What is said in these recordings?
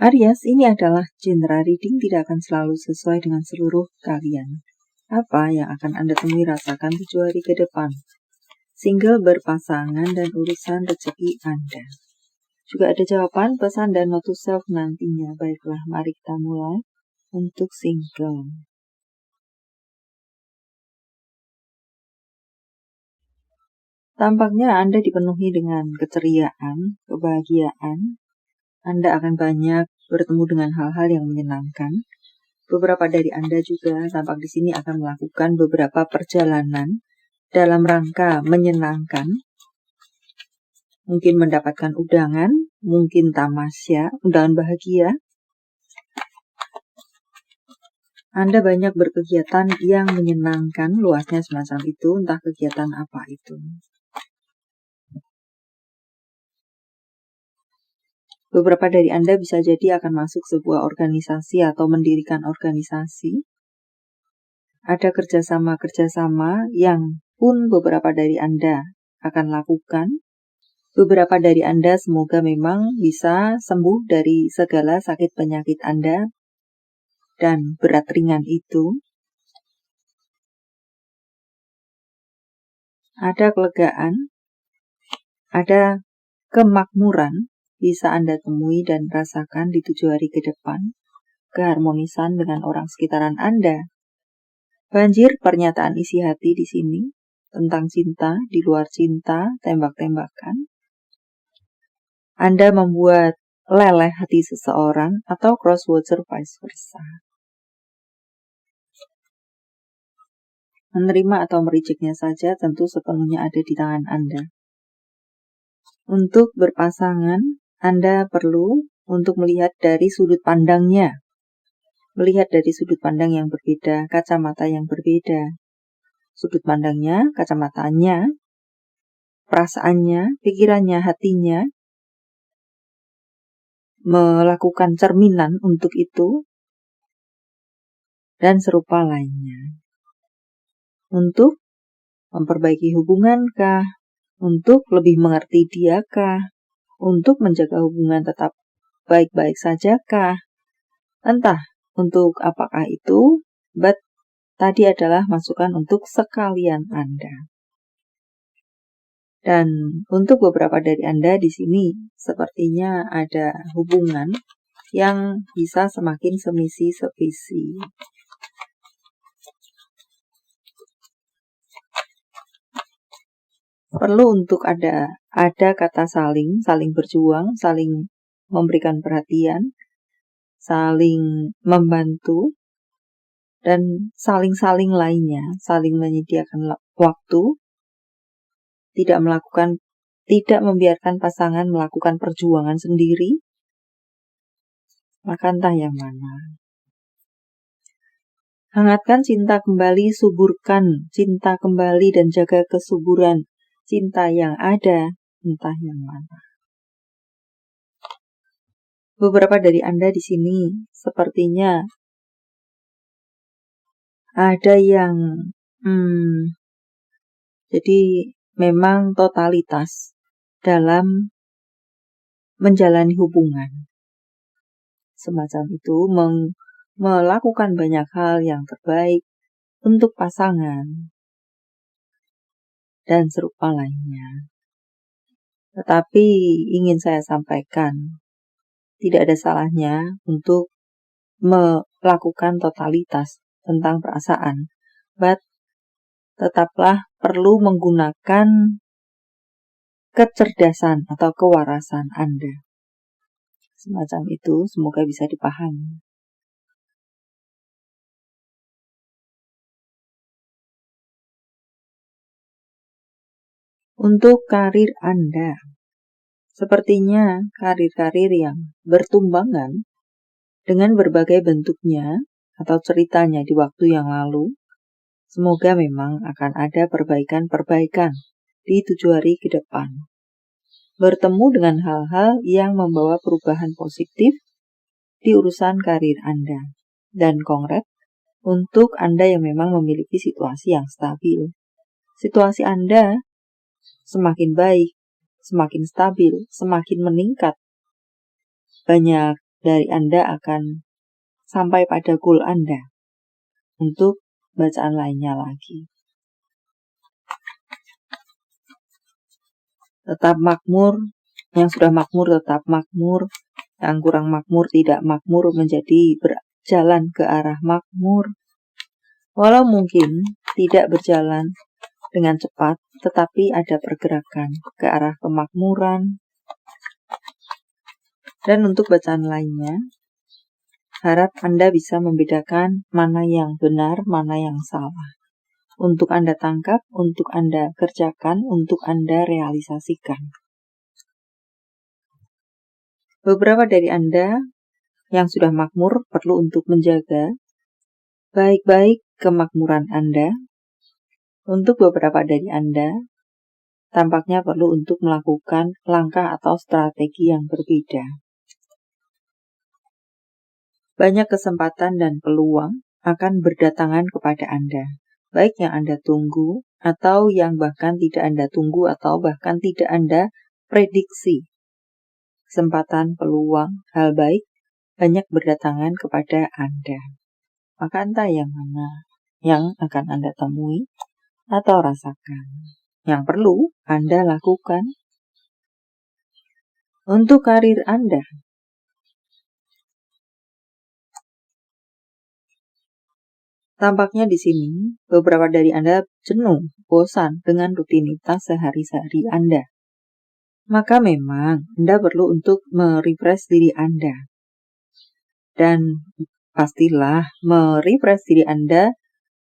Aries, ini adalah general reading, tidak akan selalu sesuai dengan seluruh kalian. Apa yang akan Anda temui rasakan 7 hari ke depan? Single, berpasangan, dan urusan rezeki Anda. Juga ada jawaban, pesan, dan note to self nantinya. Baiklah, mari kita mulai untuk single. Tampaknya Anda dipenuhi dengan keceriaan, kebahagiaan. Anda akan banyak bertemu dengan hal-hal yang menyenangkan. Beberapa dari Anda juga tampak di sini akan melakukan beberapa perjalanan dalam rangka menyenangkan. Mungkin mendapatkan undangan, mungkin tamasya, undangan bahagia. Anda banyak berkegiatan yang menyenangkan, luasnya semacam itu, entah kegiatan apa itu. Beberapa dari Anda bisa jadi akan masuk sebuah organisasi atau mendirikan organisasi. Ada kerjasama-kerjasama yang pun beberapa dari Anda akan lakukan. Beberapa dari Anda semoga memang bisa sembuh dari segala sakit penyakit Anda dan berat ringan itu. Ada kelegaan, ada kemakmuran bisa Anda temui dan rasakan di 7 hari ke depan. Keharmonisan dengan orang sekitaran Anda. Banjir pernyataan isi hati di sini tentang cinta, di luar cinta, tembak-tembakan. Anda membuat leleh hati seseorang atau crosswatcher vice versa. Menerima atau merejeknya saja tentu sepenuhnya ada di tangan Anda. Untuk berpasangan, Anda perlu untuk melihat dari sudut pandangnya. Melihat dari sudut pandang yang berbeda, kacamata yang berbeda. Sudut pandangnya, kacamatanya, perasaannya, pikirannya, hatinya, melakukan cerminan untuk itu, dan serupa lainnya. Untuk memperbaiki hubungankah? Untuk lebih mengerti diakah? Untuk menjaga hubungan tetap baik-baik sajakah? Entah untuk apakah itu, but tadi adalah masukan untuk sekalian Anda. Dan untuk beberapa dari Anda di sini sepertinya ada hubungan yang bisa semakin semisi sevisi. Perlu untuk ada kata saling berjuang, saling memberikan perhatian, saling membantu, dan saling-saling lainnya, saling menyediakan waktu, tidak membiarkan pasangan melakukan perjuangan sendiri, maka entah yang mana. Hangatkan cinta kembali, suburkan cinta kembali, dan jaga kesuburan cinta yang ada, entah yang mana. Beberapa dari Anda di sini sepertinya ada yang jadi memang totalitas dalam menjalani hubungan. Semacam itu melakukan banyak hal yang terbaik untuk pasangan dan serupa lainnya. Tetapi ingin saya sampaikan, tidak ada salahnya untuk melakukan totalitas tentang perasaan, but tetaplah perlu menggunakan kecerdasan atau kewarasan Anda. Semacam itu, semoga bisa dipahami. Untuk karir Anda, sepertinya karir-karir yang bertumbangan dengan berbagai bentuknya atau ceritanya di waktu yang lalu, semoga memang akan ada perbaikan-perbaikan di 7 hari ke depan. Bertemu dengan hal-hal yang membawa perubahan positif di urusan karir Anda. Dan kongres untuk Anda yang memang memiliki situasi yang stabil. Situasi Anda semakin baik, semakin stabil, semakin meningkat. Banyak dari Anda akan sampai pada goal Anda untuk bacaan lainnya lagi. Tetap makmur, yang sudah makmur tetap makmur, yang kurang makmur tidak makmur menjadi berjalan ke arah makmur. Walau mungkin tidak berjalan dengan cepat, tetapi ada pergerakan ke arah kemakmuran. Dan untuk bacaan lainnya, harap Anda bisa membedakan mana yang benar, mana yang salah. Untuk Anda tangkap, untuk Anda kerjakan, untuk Anda realisasikan. Beberapa dari Anda yang sudah makmur perlu untuk menjaga baik-baik kemakmuran Anda. Untuk beberapa dari Anda, tampaknya perlu untuk melakukan langkah atau strategi yang berbeda. Banyak kesempatan dan peluang akan berdatangan kepada Anda, baik yang Anda tunggu atau yang bahkan tidak Anda tunggu atau bahkan tidak Anda prediksi. Kesempatan, peluang, hal baik banyak berdatangan kepada Anda. Maka entah yang mana yang akan Anda temui atau rasakan. Yang perlu Anda lakukan untuk karir Anda. Tampaknya di sini beberapa dari Anda jenuh, bosan dengan rutinitas sehari-hari Anda. Maka memang Anda perlu untuk merefresh diri Anda. Dan pastilah merefresh diri Anda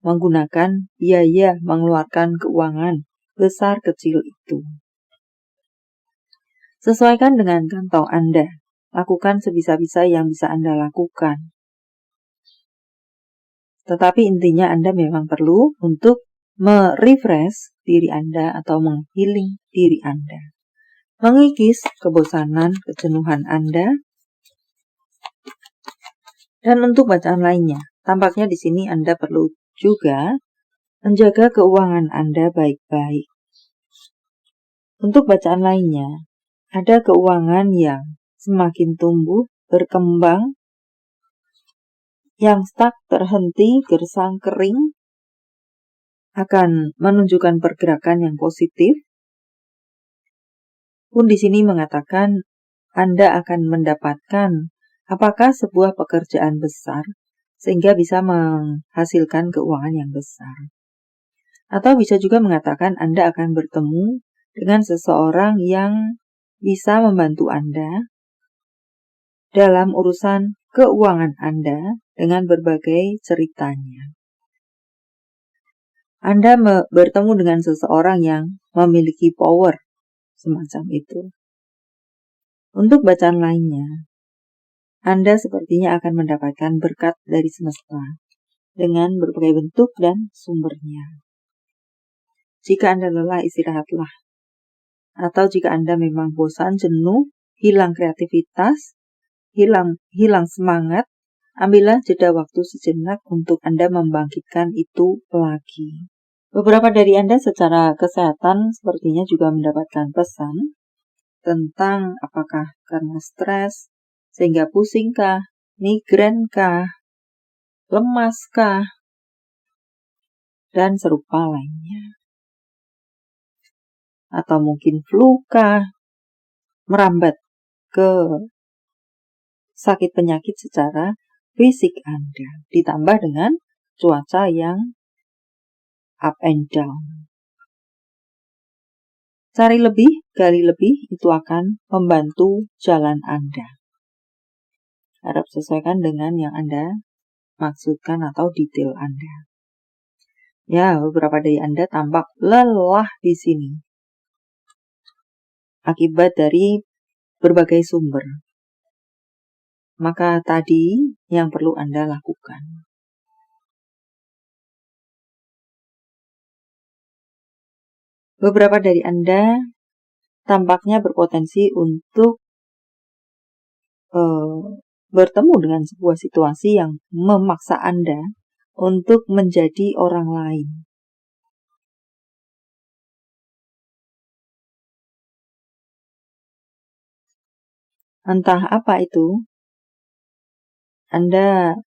menggunakan biaya mengeluarkan keuangan besar kecil itu. Sesuaikan dengan kantong Anda. Lakukan sebisa-bisa yang bisa Anda lakukan. Tetapi intinya Anda memang perlu untuk merefresh diri Anda atau menghealing diri Anda. Mengikis kebosanan, kejenuhan Anda. Dan untuk bacaan lainnya, tampaknya di sini Anda perlu juga menjaga keuangan Anda baik-baik. Untuk bacaan lainnya, ada keuangan yang semakin tumbuh, berkembang, yang stuck, terhenti, gersang, kering, akan menunjukkan pergerakan yang positif. Pun di sini mengatakan Anda akan mendapatkan apakah sebuah pekerjaan besar sehingga bisa menghasilkan keuangan yang besar. Atau bisa juga mengatakan Anda akan bertemu dengan seseorang yang bisa membantu Anda dalam urusan keuangan Anda dengan berbagai ceritanya. Anda bertemu dengan seseorang yang memiliki power, semacam itu. Untuk bacaan lainnya, Anda sepertinya akan mendapatkan berkat dari semesta dengan berbagai bentuk dan sumbernya. Jika Anda lelah, istirahatlah. Atau jika Anda memang bosan, jenuh, hilang kreativitas, hilang semangat, ambillah jeda waktu sejenak untuk Anda membangkitkan itu lagi. Beberapa dari Anda secara kesehatan sepertinya juga mendapatkan pesan tentang apakah karena stres, sehingga pusingkah, migrenkah, lemaskah, dan serupa lainnya. Atau mungkin flu-kah, merambat ke sakit penyakit secara fisik Anda, ditambah dengan cuaca yang up and down. Cari lebih, gali lebih, itu akan membantu jalan Anda. Harap sesuaikan dengan yang Anda maksudkan atau detail Anda. Ya, beberapa dari Anda tampak lelah di sini. Akibat dari berbagai sumber. Maka tadi yang perlu Anda lakukan. Beberapa dari Anda tampaknya berpotensi untuk bertemu dengan sebuah situasi yang memaksa Anda untuk menjadi orang lain. Entah apa itu, Anda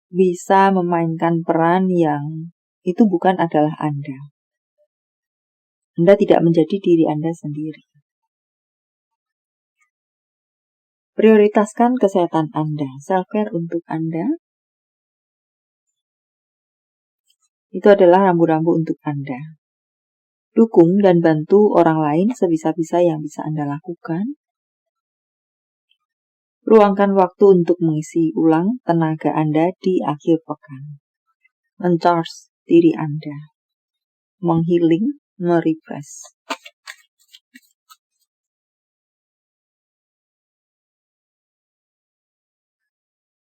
bisa memainkan peran yang itu bukan adalah Anda. Anda tidak menjadi diri Anda sendiri. Prioritaskan kesehatan Anda, self-care untuk Anda. Itu adalah rambu-rambu untuk Anda. Dukung dan bantu orang lain sebisa-bisa yang bisa Anda lakukan. Luangkan waktu untuk mengisi ulang tenaga Anda di akhir pekan. Men-charge diri Anda. Menghealing, merefresh.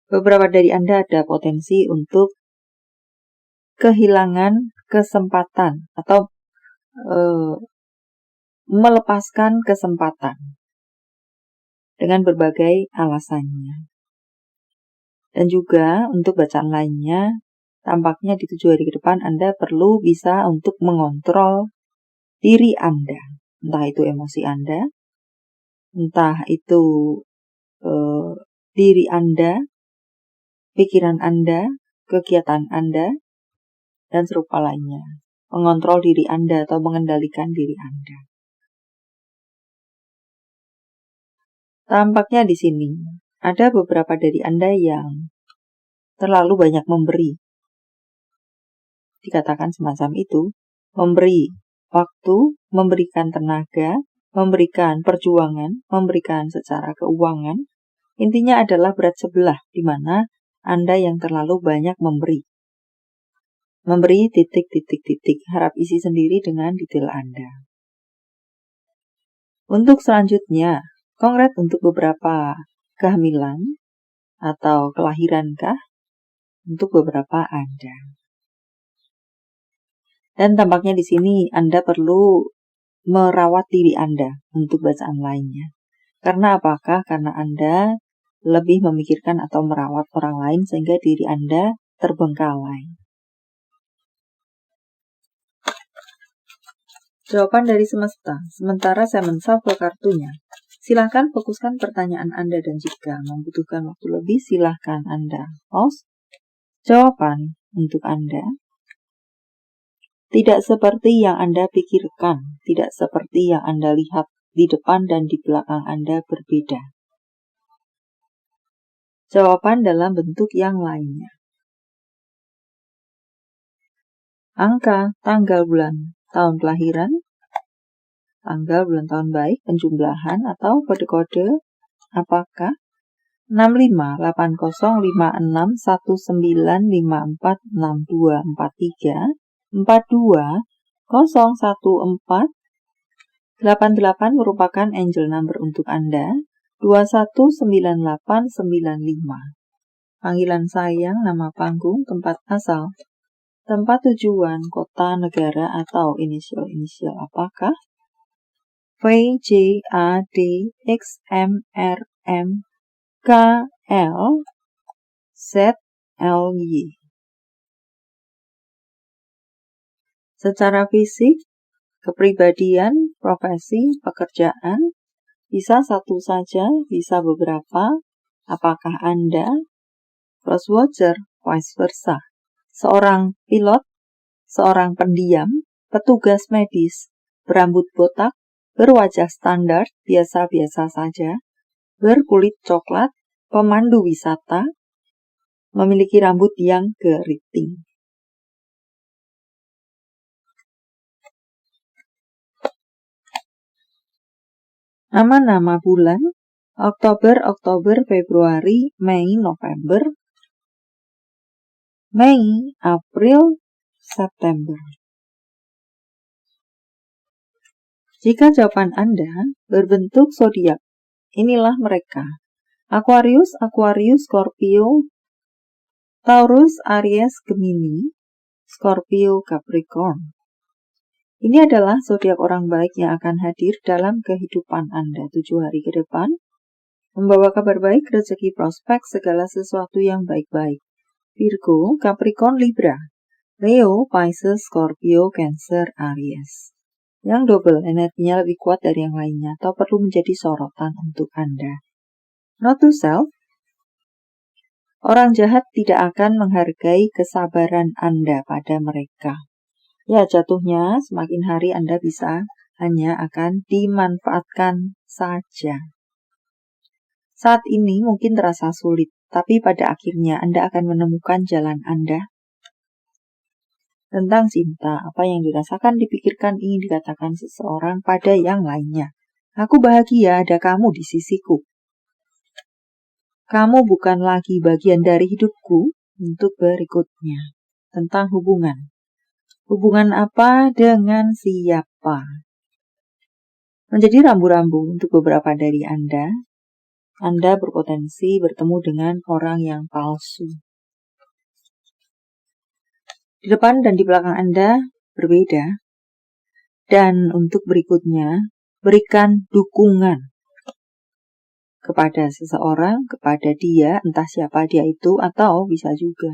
Beberapa dari Anda ada potensi untuk kehilangan kesempatan atau melepaskan kesempatan dengan berbagai alasannya. Dan juga untuk bacaan lainnya, tampaknya di 7 hari ke depan Anda perlu bisa untuk mengontrol diri Anda. Entah itu emosi Anda, entah itu diri Anda, pikiran Anda, kegiatan Anda, dan serupa lainnya. Mengontrol diri Anda atau mengendalikan diri Anda. Tampaknya di sini ada beberapa dari Anda yang terlalu banyak memberi. Dikatakan semacam itu, memberi waktu, memberikan tenaga, memberikan perjuangan, memberikan secara keuangan. Intinya adalah berat sebelah di mana Anda yang terlalu banyak memberi. Memberi titik. Harap isi sendiri dengan detail Anda. Untuk selanjutnya, kongres untuk beberapa kehamilan atau kelahirankah untuk beberapa Anda. Dan tampaknya di sini Anda perlu merawat diri Anda untuk bacaan lainnya. Karena apakah? Karena Anda lebih memikirkan atau merawat orang lain sehingga diri Anda terbengkalai. Jawaban dari semesta. Sementara saya menshuffle kartunya. Silahkan fokuskan pertanyaan Anda dan jika membutuhkan waktu lebih, silahkan Anda pause. Jawaban untuk Anda. Tidak seperti yang Anda pikirkan, tidak seperti yang Anda lihat di depan dan di belakang Anda berbeda. Jawaban dalam bentuk yang lainnya. Angka, tanggal, bulan, tahun kelahiran, tanggal, bulan, tahun baik, penjumlahan atau kode-kode, apakah 65, 80, 56, 19, 54, 62, 43, 42, 014, 88 merupakan angel number untuk Anda, 219895. Panggilan sayang, nama panggung, tempat asal, tempat tujuan, kota, negara, atau inisial-inisial apakah? V, J, A, D, X, M, R, M, K, L, Z, L, Y. Secara fisik, kepribadian, profesi, pekerjaan, bisa satu saja, bisa beberapa. Apakah Anda cross watcher, vice versa? Seorang pilot, seorang pendiam, petugas medis, berambut botak, berwajah standar, biasa-biasa saja, berkulit coklat, pemandu wisata, memiliki rambut yang keriting. Nama-nama bulan, Oktober, Februari, Mei, November, Mei, April, September. Jika jawaban Anda berbentuk zodiak, inilah mereka. Aquarius, Scorpio, Taurus, Aries, Gemini, Scorpio, Capricorn. Ini adalah zodiak orang baik yang akan hadir dalam kehidupan Anda 7 hari ke depan, membawa kabar baik, rezeki, prospek, segala sesuatu yang baik-baik. Virgo, Capricorn, Libra, Leo, Pisces, Scorpio, Cancer, Aries. Yang double, energinya lebih kuat dari yang lainnya atau perlu menjadi sorotan untuk Anda. Note to self, Orang jahat tidak akan menghargai kesabaran Anda pada mereka. Ya, jatuhnya semakin hari Anda bisa hanya akan dimanfaatkan saja. Saat ini mungkin terasa sulit, tapi pada akhirnya Anda akan menemukan jalan Anda. Tentang cinta, apa yang dirasakan, dipikirkan, ingin dikatakan seseorang pada yang lainnya. Aku bahagia ada kamu di sisiku. Kamu bukan lagi bagian dari hidupku. Untuk berikutnya, tentang hubungan. Hubungan apa dengan siapa? Menjadi rambu-rambu untuk beberapa dari Anda berpotensi bertemu dengan orang yang palsu. Di depan dan di belakang Anda berbeda. Dan untuk berikutnya, berikan dukungan kepada seseorang, kepada dia, entah siapa dia itu, atau bisa juga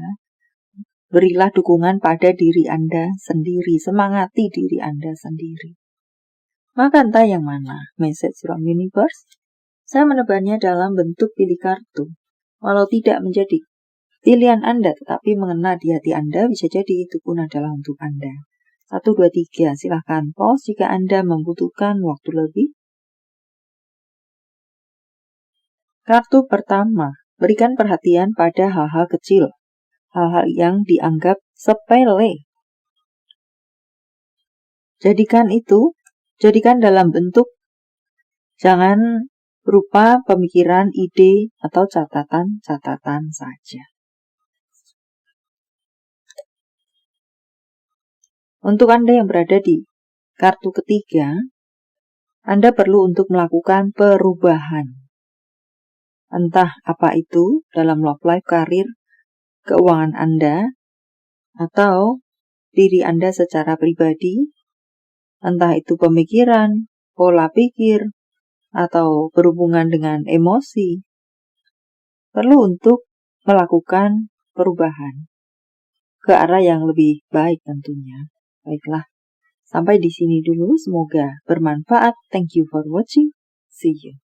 berilah dukungan pada diri Anda sendiri, semangati diri Anda sendiri. Maka entah yang mana message from universe, saya menebarnya dalam bentuk pilih kartu. Walau tidak menjadi pilihan Anda, tetapi mengena di hati Anda, bisa jadi itu pun adalah untuk Anda. 1, 2, 3, silahkan pause jika Anda membutuhkan waktu lebih. Kartu pertama, berikan perhatian pada hal-hal kecil, hal-hal yang dianggap sepele. Jadikan dalam bentuk, jangan berupa pemikiran, ide, atau catatan-catatan saja. Untuk Anda yang berada di kartu ketiga, Anda perlu untuk melakukan perubahan. Entah apa itu dalam love life, karir, keuangan Anda, atau diri Anda secara pribadi, entah itu pemikiran, pola pikir, atau berhubungan dengan emosi, perlu untuk melakukan perubahan ke arah yang lebih baik tentunya. Baiklah, sampai di sini dulu, semoga bermanfaat. Thank you for watching. See you.